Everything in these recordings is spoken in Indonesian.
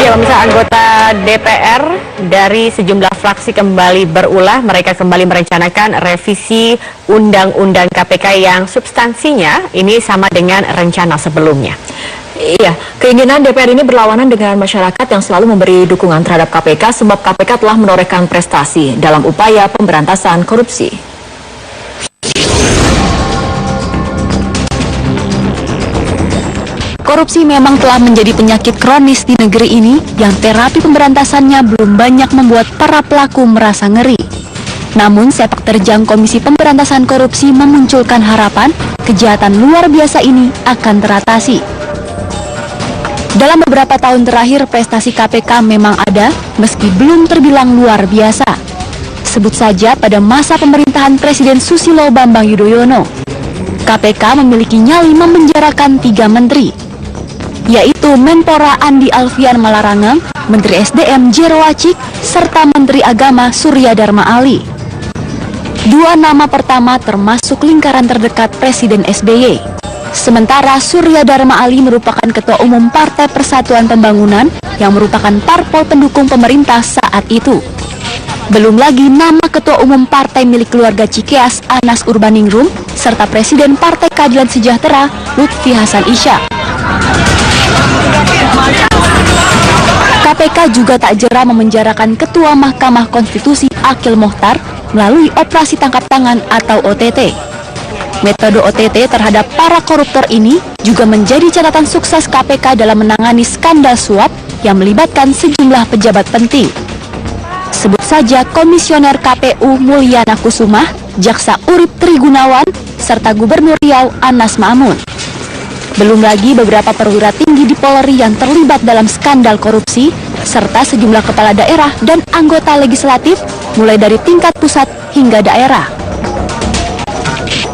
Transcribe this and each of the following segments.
Ya, pemirsa, anggota DPR dari sejumlah fraksi kembali berulah. Mereka kembali merencanakan revisi Undang-Undang KPK yang substansinya ini sama dengan rencana sebelumnya. Iya, keinginan DPR ini berlawanan dengan masyarakat yang selalu memberi dukungan terhadap KPK sebab KPK telah menorehkan prestasi dalam upaya pemberantasan korupsi. Korupsi memang telah menjadi penyakit kronis di negeri ini yang terapi pemberantasannya belum banyak membuat para pelaku merasa ngeri. Namun sepak terjang Komisi Pemberantasan Korupsi memunculkan harapan kejahatan luar biasa ini akan teratasi. Dalam beberapa tahun terakhir prestasi KPK memang ada meski belum terbilang luar biasa. Sebut saja pada masa pemerintahan Presiden Susilo Bambang Yudhoyono, KPK memiliki nyali memenjarakan 3 menteri, yaitu Menpora Andi Alfian Malarangeng, Menteri SDM Jero Acik, serta Menteri Agama Surya Dharma Ali. 2 nama pertama termasuk lingkaran terdekat Presiden SBY. Sementara Surya Dharma Ali merupakan Ketua Umum Partai Persatuan Pembangunan yang merupakan parpol pendukung pemerintah saat itu. Belum lagi nama Ketua Umum Partai milik keluarga Cikeas Anas Urbaningrum, serta Presiden Partai Keadilan Sejahtera Lutfi Hasan Ishak. KPK juga tak jera memenjarakan Ketua Mahkamah Konstitusi Akil Mohtar melalui operasi tangkap tangan atau OTT. Metode OTT terhadap para koruptor ini juga menjadi catatan sukses KPK dalam menangani skandal suap yang melibatkan sejumlah pejabat penting. Sebut saja Komisioner KPU Mulyana Kusumah, Jaksa Urip Trigunawan, serta Gubernur Riau Anas Ma'amun. Belum lagi beberapa perwira tinggi di Polri yang terlibat dalam skandal korupsi, serta sejumlah kepala daerah dan anggota legislatif, mulai dari tingkat pusat hingga daerah.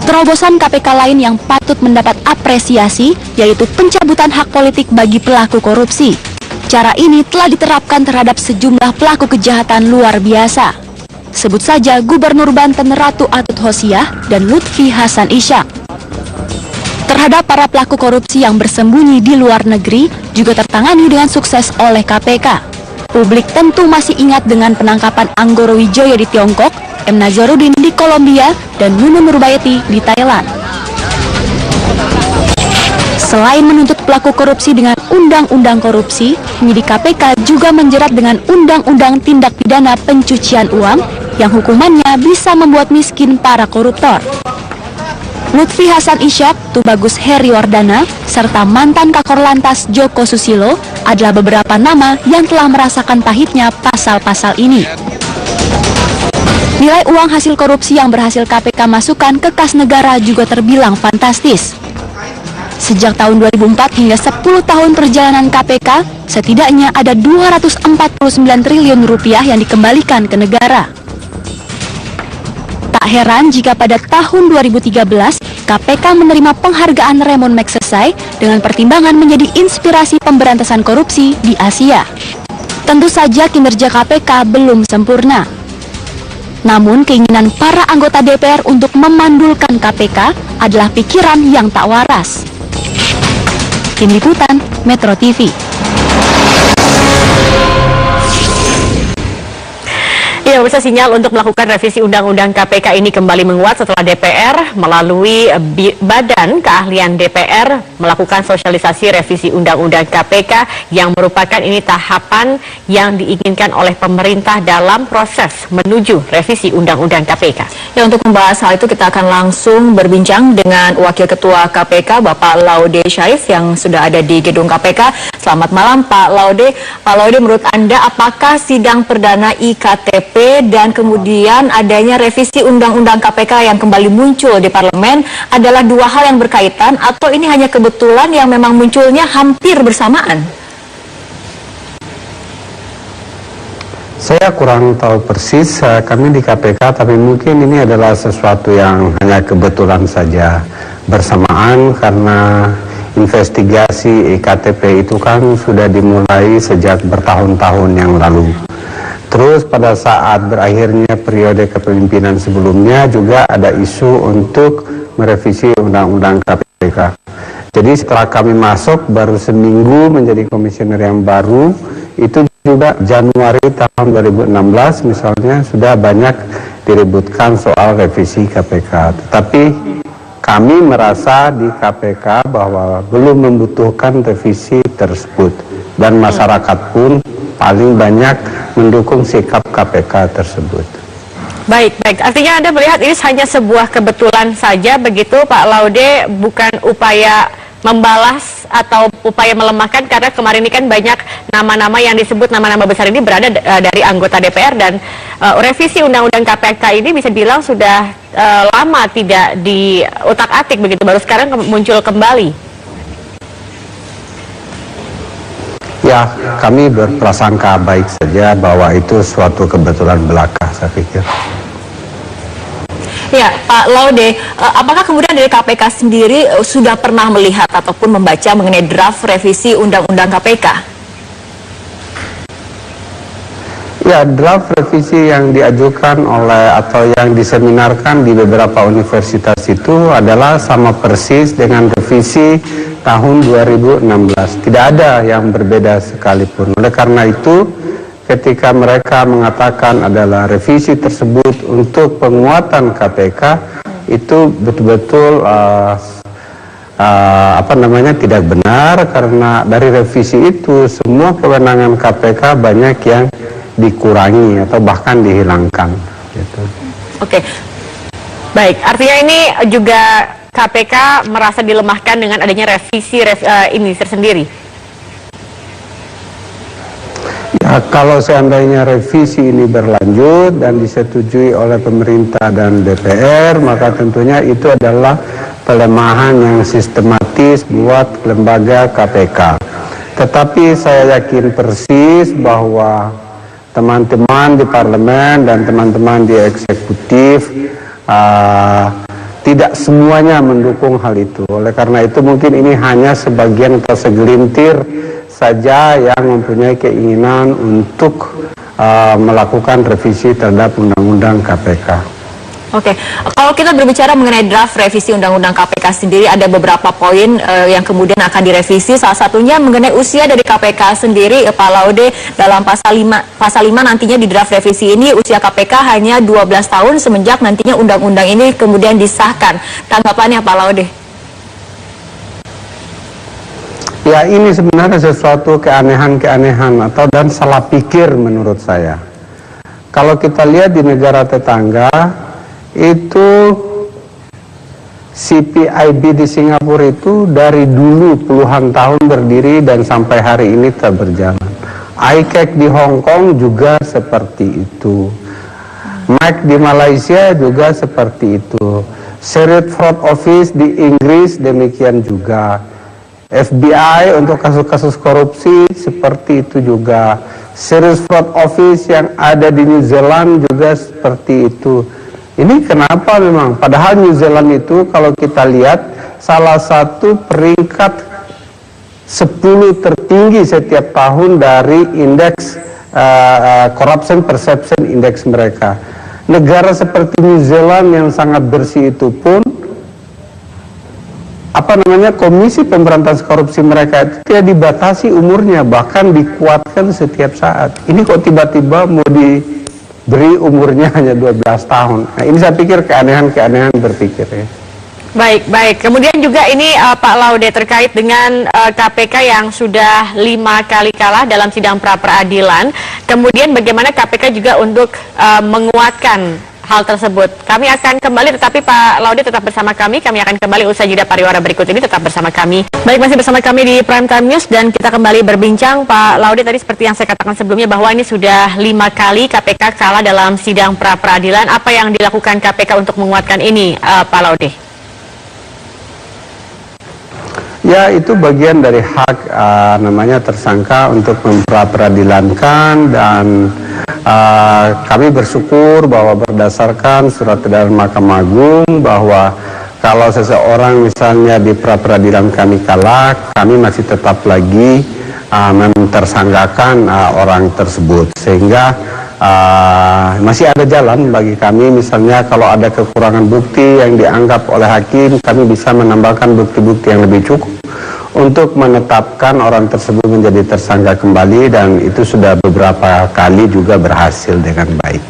Terobosan KPK lain yang patut mendapat apresiasi, yaitu pencabutan hak politik bagi pelaku korupsi. Cara ini telah diterapkan terhadap sejumlah pelaku kejahatan luar biasa. Sebut saja Gubernur Banten Ratu Atut Hosiah dan Lutfi Hasan Ishak. Terhadap para pelaku korupsi yang bersembunyi di luar negeri juga tertangani dengan sukses oleh KPK. Publik tentu masih ingat dengan penangkapan Anggoro Wijoyo di Tiongkok, M. Nazarudin di Kolombia, dan Nunun Nurbayati di Thailand. Selain menuntut pelaku korupsi dengan Undang-Undang Korupsi, penyidik KPK juga menjerat dengan Undang-Undang Tindak Pidana Pencucian Uang yang hukumannya bisa membuat miskin para koruptor. Lutfi Hasan Ishak, Tubagus Heriwardana, serta mantan Kakor Lantas Joko Susilo adalah beberapa nama yang telah merasakan pahitnya pasal-pasal ini. Nilai uang hasil korupsi yang berhasil KPK masukkan ke kas negara juga terbilang fantastis. Sejak tahun 2004 hingga 10 tahun perjalanan KPK, setidaknya ada 249 triliun rupiah yang dikembalikan ke negara. Tak heran jika pada tahun 2013, KPK menerima penghargaan Raymond Magsaysay dengan pertimbangan menjadi inspirasi pemberantasan korupsi di Asia. Tentu saja kinerja KPK belum sempurna. Namun keinginan para anggota DPR untuk memandulkan KPK adalah pikiran yang tak waras. Tim Liputan Metro TV. Ya, pemirsa, sinyal untuk melakukan revisi Undang-Undang KPK ini kembali menguat setelah DPR melalui Badan Keahlian DPR melakukan sosialisasi revisi Undang-Undang KPK yang merupakan ini tahapan yang diinginkan oleh pemerintah dalam proses menuju revisi Undang-Undang KPK. Ya, untuk membahas hal itu kita akan langsung berbincang dengan Wakil Ketua KPK Bapak Laude Syarif yang sudah ada di gedung KPK. Selamat malam Pak Laude. Pak Laude, menurut Anda apakah sidang perdana IKTP dan kemudian adanya revisi Undang-Undang KPK yang kembali muncul di parlemen adalah dua hal yang berkaitan atau ini hanya kebetulan yang memang munculnya hampir bersamaan? Saya kurang tahu persis, kami di KPK, tapi mungkin ini adalah sesuatu yang hanya kebetulan saja bersamaan karena investigasi IKTP itu kan sudah dimulai sejak bertahun-tahun yang lalu. Terus pada saat berakhirnya periode kepemimpinan sebelumnya juga ada isu untuk merevisi Undang-Undang KPK. Jadi setelah kami masuk baru seminggu menjadi komisioner yang baru, itu juga Januari tahun 2016 misalnya sudah banyak diributkan soal revisi KPK. Tetapi kami merasa di KPK bahwa belum membutuhkan revisi tersebut, dan masyarakat pun paling banyak mendukung sikap KPK tersebut. Baik, artinya Anda melihat ini hanya sebuah kebetulan saja begitu Pak Laude, bukan upaya membalas atau upaya melemahkan, karena kemarin ini kan banyak nama-nama yang disebut, nama-nama besar ini berada dari anggota DPR, dan revisi Undang-Undang KPK ini bisa bilang sudah lama tidak diutak-atik begitu, baru sekarang muncul kembali. Ya, kami berprasangka baik saja bahwa itu suatu kebetulan belaka, saya pikir. Ya, Pak Laude, apakah kemudian dari KPK sendiri sudah pernah melihat ataupun membaca mengenai draft revisi Undang-Undang KPK? Ya, draft revisi yang diajukan oleh atau yang diseminarkan di beberapa universitas itu adalah sama persis dengan revisi tahun 2016. Tidak ada yang berbeda sekalipun. Oleh karena itu, ketika mereka mengatakan adalah revisi tersebut untuk penguatan KPK, itu betul-betul tidak benar, karena dari revisi itu semua kewenangan KPK banyak yang dikurangi atau bahkan dihilangkan. Gitu. Oke, baik. Artinya ini juga KPK merasa dilemahkan dengan adanya revisi ini tersendiri. Ya, kalau seandainya revisi ini berlanjut dan disetujui oleh pemerintah dan DPR, maka tentunya itu adalah pelemahan yang sistematis buat lembaga KPK. Tetapi saya yakin persis bahwa teman-teman di parlemen dan teman-teman di eksekutif tidak semuanya mendukung hal itu. Oleh karena itu mungkin ini hanya sebagian atau segelintir saja yang mempunyai keinginan untuk melakukan revisi terhadap Undang-Undang KPK. Oke, kalau kita berbicara mengenai draft revisi Undang-Undang KPK sendiri, ada beberapa poin yang kemudian akan direvisi. Salah satunya mengenai usia dari KPK sendiri, Pak Laude, dalam pasal 5 nantinya di draft revisi ini usia KPK hanya 12 tahun semenjak nantinya undang-undang ini kemudian disahkan. Tanggapannya Pak Laude? Ya, ini sebenarnya sesuatu keanehan-keanehan dan salah pikir menurut saya. Kalau kita lihat di negara tetangga, itu CPIB di Singapura itu dari dulu puluhan tahun berdiri dan sampai hari ini tetap berjalan. ICAC di Hong Kong juga seperti itu. MAC di Malaysia juga seperti itu. Serious Fraud Office di Inggris demikian juga. FBI untuk kasus-kasus korupsi seperti itu juga. Serious Fraud Office yang ada di New Zealand juga seperti itu. Ini kenapa memang? Padahal New Zealand itu kalau kita lihat salah satu peringkat 10 tertinggi setiap tahun dari indeks Corruption Perception Index mereka. Negara seperti New Zealand yang sangat bersih itu pun Komisi Pemberantasan Korupsi mereka itu tidak dibatasi umurnya, bahkan dikuatkan setiap saat. Ini kok tiba-tiba mau diberi umurnya hanya 12 tahun. Nah, ini saya pikir keanehan-keanehan berpikir ya. Baik. Kemudian juga ini Pak Laude terkait dengan KPK yang sudah 5 kali kalah dalam sidang pra-peradilan. Kemudian bagaimana KPK juga untuk menguatkan hal tersebut. Kami akan kembali, tetapi Pak Laude tetap bersama kami. Kami akan kembali usai jeda pariwara berikut ini, tetap bersama kami. Baik, masih bersama kami di Prime Time News dan kita kembali berbincang. Pak Laude, tadi seperti yang saya katakan sebelumnya bahwa ini sudah 5 kali KPK kalah dalam sidang pra-peradilan. Apa yang dilakukan KPK untuk menguatkan ini, Pak Laude? Ya, itu bagian dari hak tersangka untuk mempra-peradilankan, dan kami bersyukur bahwa berdasarkan surat edaran Mahkamah Agung bahwa kalau seseorang misalnya di pra-peradilan kami kalah, kami masih tetap lagi mentersangkakan orang tersebut, sehingga masih ada jalan bagi kami. Misalnya kalau ada kekurangan bukti yang dianggap oleh hakim, kami bisa menambahkan bukti-bukti yang lebih cukup untuk menetapkan orang tersebut menjadi tersangka kembali, dan itu sudah beberapa kali juga berhasil dengan baik.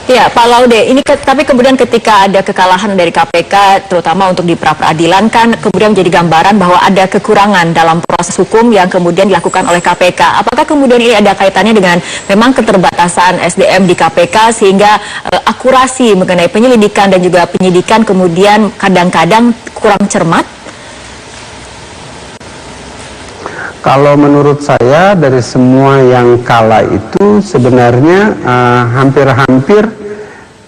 Ya, Pak Laude, ini tapi kemudian ketika ada kekalahan dari KPK, terutama untuk di pra-peradilan, kan kemudian menjadi gambaran bahwa ada kekurangan dalam proses hukum yang kemudian dilakukan oleh KPK. Apakah kemudian ini ada kaitannya dengan memang keterbatasan SDM di KPK sehingga akurasi mengenai penyelidikan dan juga penyidikan kemudian kadang-kadang kurang cermat? Kalau menurut saya dari semua yang kalah itu sebenarnya hampir-hampir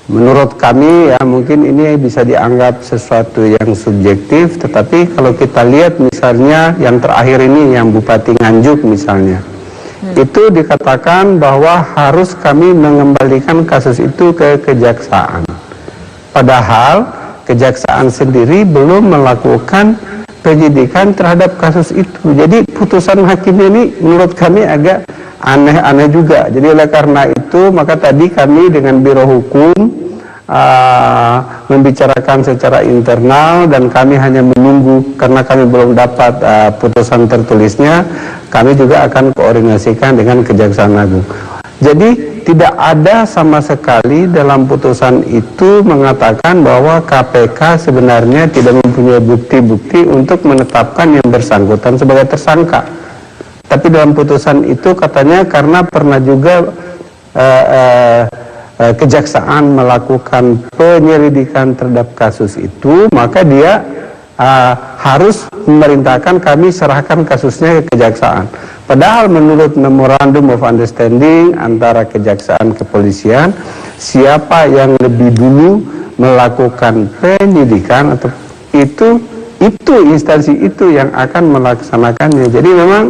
menurut kami ya, mungkin ini bisa dianggap sesuatu yang subjektif, tetapi kalau kita lihat misalnya yang terakhir ini yang Bupati Nganjuk misalnya, itu dikatakan bahwa harus kami mengembalikan kasus itu ke kejaksaan, padahal kejaksaan sendiri belum melakukan penyidikan terhadap kasus itu. Jadi putusan hakim ini menurut kami agak aneh-aneh juga. Jadi oleh karena itu maka tadi kami dengan Biro Hukum membicarakan secara internal, dan kami hanya menunggu karena kami belum dapat putusan tertulisnya. Kami juga akan koordinasikan dengan Kejaksaan Agung. Jadi tidak ada sama sekali dalam putusan itu mengatakan bahwa KPK sebenarnya tidak mempunyai bukti-bukti untuk menetapkan yang bersangkutan sebagai tersangka. Tapi dalam putusan itu katanya karena pernah juga kejaksaan melakukan penyelidikan terhadap kasus itu, maka dia harus memerintahkan kami serahkan kasusnya ke kejaksaan. Padahal menurut Memorandum of Understanding antara kejaksaan kepolisian, siapa yang lebih dulu melakukan penyidikan atau itu instansi itu yang akan melaksanakannya. Jadi memang,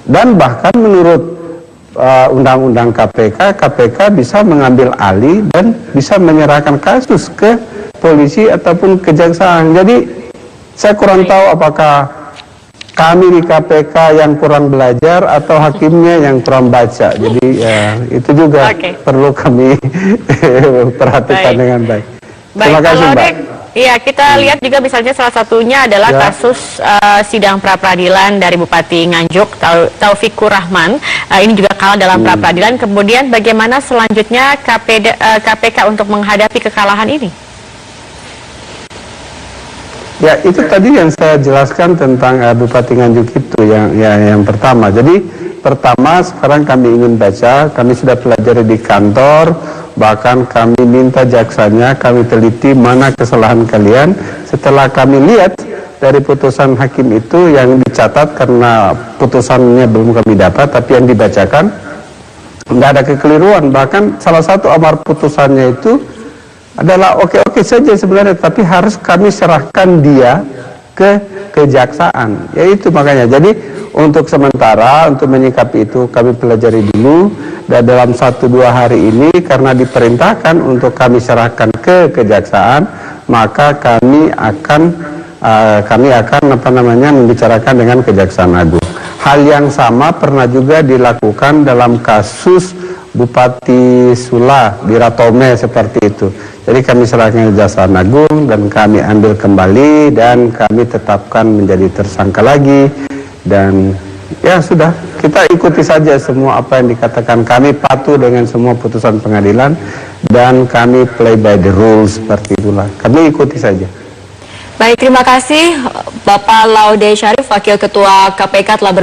dan bahkan menurut undang-undang KPK bisa mengambil alih dan bisa menyerahkan kasus ke polisi ataupun kejaksaan. Jadi saya kurang tahu apakah kami di KPK yang kurang belajar atau hakimnya yang kurang baca. Jadi ya, itu juga perlu kami perhatikan dengan baik. Terima kasih, Mbak. Iya, kita lihat juga misalnya salah satunya adalah kasus sidang pra-peradilan dari Bupati Nganjuk, Taufikur Rahman. Ini juga kalah dalam pra-peradilan. Kemudian bagaimana selanjutnya KPK untuk menghadapi kekalahan ini? Ya, itu tadi yang saya jelaskan tentang Bupati Nganjuk itu yang pertama. Jadi pertama sekarang kami ingin baca, kami sudah pelajari di kantor, bahkan kami minta jaksanya, kami teliti mana kesalahan kalian. Setelah kami lihat dari putusan hakim itu yang dicatat, karena putusannya belum kami dapat, tapi yang dibacakan nggak ada kekeliruan. Bahkan salah satu amar putusannya itu adalah oke-oke saja sebenarnya, tapi harus kami serahkan dia ke kejaksaan. Ya itu makanya. Jadi untuk sementara, untuk menyikapi itu kami pelajari dulu, dan dalam 1-2 hari ini karena diperintahkan untuk kami serahkan ke kejaksaan, maka kami akan membicarakan dengan Kejaksaan Agung. Hal yang sama pernah juga dilakukan dalam kasus Bupati Sula di Ratome seperti itu. Jadi kami serahkan Kejaksaan Agung dan kami ambil kembali dan kami tetapkan menjadi tersangka lagi, dan ya sudah, kita ikuti saja semua apa yang dikatakan. Kami patuh dengan semua putusan pengadilan dan kami play by the rules, seperti itulah. Kami ikuti saja. Baik, terima kasih Bapak Laude Syarif, Wakil Ketua KPK telah